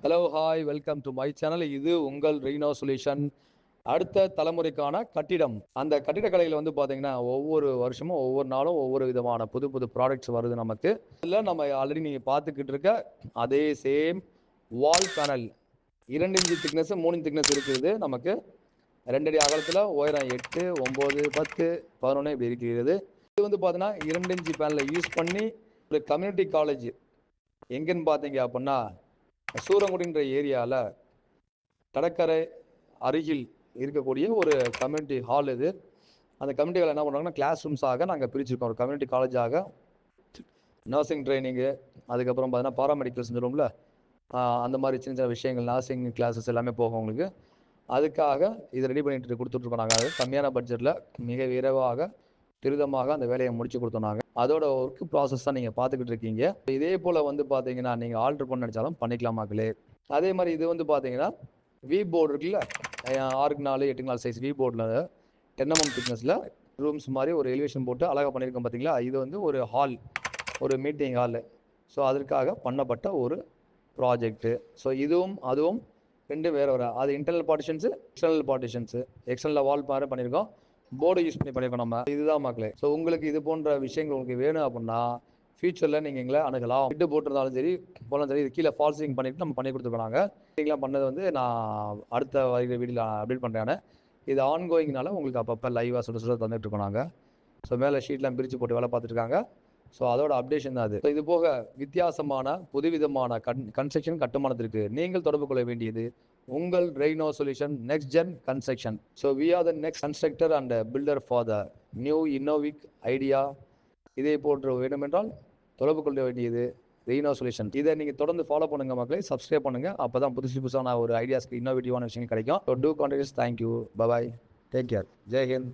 Hello hi welcome to my channel. இது உங்கள் Reno solution. அடுத்த தலைமுறைக்கான கட்டிடம். அந்த கட்டிடக்கலையில் வந்து பார்த்தீங்கன்னா ஒவ்வொரு வருஷமும் ஒவ்வொரு நாளும் ஒவ்வொரு விதமான புது புது ப்ராடக்ட்ஸ் வருது நமக்கு. இதில் நம்ம ஆல்ரெடி நீங்கள் பார்த்துக்கிட்டு இருக்க அதே same wall panel 2 inch thickness 3 inch thickness இருக்குது நமக்கு. 2 அடி அகலத்தில் உயரம் 8, 9, 10, 11 இப்படி இருக்கிறது. இது வந்து பார்த்தீங்கன்னா 2 இன்ச்சு பேனலை யூஸ் பண்ணி ஒரு கம்யூனிட்டி காலேஜ் எங்கேன்னு பார்த்தீங்க அப்படின்னா சூரங்குடின்ற ஏரியாவில் கடற்கரை அருகில் இருக்கக்கூடிய ஒரு கம்யூனிட்டி ஹால் இது. அந்த கம்யூனிட்டி ஹால் என்ன பண்ணுறாங்கன்னா கிளாஸ் ரூம்ஸாக நாங்கள் பிரிச்சுருக்கோம். ஒரு கம்யூனிட்டி காலேஜாக நர்சிங் ட்ரைனிங்கு, அதுக்கப்புறம் பார்த்தீங்கன்னா பாராமெடிக்கல் செஞ்சிருவோம்ல, அந்த மாதிரி சின்ன சின்ன விஷயங்கள் நர்சிங் கிளாஸஸ் எல்லாமே போகும் உங்களுக்கு. அதுக்காக இதை ரெடி பண்ணிட்டு கொடுத்துட்ருக்கோம். நாங்கள் கம்மியான பட்ஜெட்டில் மிக விரைவாக துரிதமாக அந்த வேலையை முடிச்சு கொடுத்தோம். நாங்கள் அதோட ஒர்க் ப்ராசஸ் தான் நீங்கள் பார்த்துக்கிட்டு இருக்கீங்க. இதே போல் வந்து பார்த்தீங்கன்னா நீங்கள் ஆல்ட்ரு பண்ண நினச்சாலும் பண்ணிக்கலாம் மக்களே. அதே மாதிரி இது வந்து பார்த்தீங்கன்னா வி போர்டு இருக்குல்ல, 6x4 8x4 சைஸ் வி போர்டில் 10 mm திக்னஸில் ரூம்ஸ் மாதிரி ஒரு எலிவேஷன் போட்டு அழகாக பண்ணியிருக்கோம் பார்த்தீங்களா. இது வந்து ஒரு ஹால், ஒரு மீட்டிங் ஹாலு. ஸோ அதற்காக பண்ணப்பட்ட ஒரு ப்ராஜெக்ட்டு. ஸோ இதுவும் அதுவும் ரெண்டும் வேறு வேறு. அது இன்டர்னல் பார்ட்டிஷன்ஸு, எக்ஸ்டர்னல் பார்ட்டிஷன்ஸு. எக்ஸ்டர்னல் வால் மாதிரி பண்ணியிருக்கோம், போர்டு யூஸ் பண்ணியிருக்கோம் நம்ம. இதுதான் மக்களே. ஸோ உங்களுக்கு இது போன்ற விஷயங்கள் உங்களுக்கு வேணும் அப்படின்னா ஃபியூச்சரில் நீங்கள் எங்களை அணுகலாம். விட்டு போட்டிருந்தாலும் சரி போனாலும் சரி, இது கீழே ஃபால் சீலிங் பண்ணிவிட்டு நம்ம பண்ணி கொடுத்துருக்கோம். நாங்கள் நீங்களாம் பண்ணது வந்து நான் அடுத்த வரைகிற வீடியோவில் அப்டேட் பண்ணுறேன். இது ஆன்கோயிங்னால உங்களுக்கு அப்பப்போ லைவாக சுட தந்துட்டுருக்கோம் நாங்கள். ஸோ மேலே ஷீட்லாம் பிரித்து போட்டு வேலை பார்த்துருக்காங்க. ஸோ அதோட அப்டேஷன் தான் அது. ஸோ இது போக வித்தியாசமான புதுவிதமான கன்ஸ்ட்ரக்ஷன் கட்டுமானத்திற்கு நீங்கள் தொடர்பு கொள்ள வேண்டியது உங்கள் Rhino solution next gen construction. So we are the next constructor and builder for the new innovative idea. இதே போன்று வேண்டுமென்றால் தொடர்பு கொள்ள வேண்டியது ரெய்னோ சொல்யூஷன். இதை நீங்கள் தொடர்ந்து ஃபாலோ பண்ணுங்கள் மக்களே, சப்ஸ்கிரைப் பண்ணுங்கள். அப்போ தான் புதுசான ஒரு ஐடியாஸ்க்கு இன்னோவேட்டிவான விஷயங்கள் கிடைக்கும். So do contact. Thank you, bye bye, take care, Jai Hind.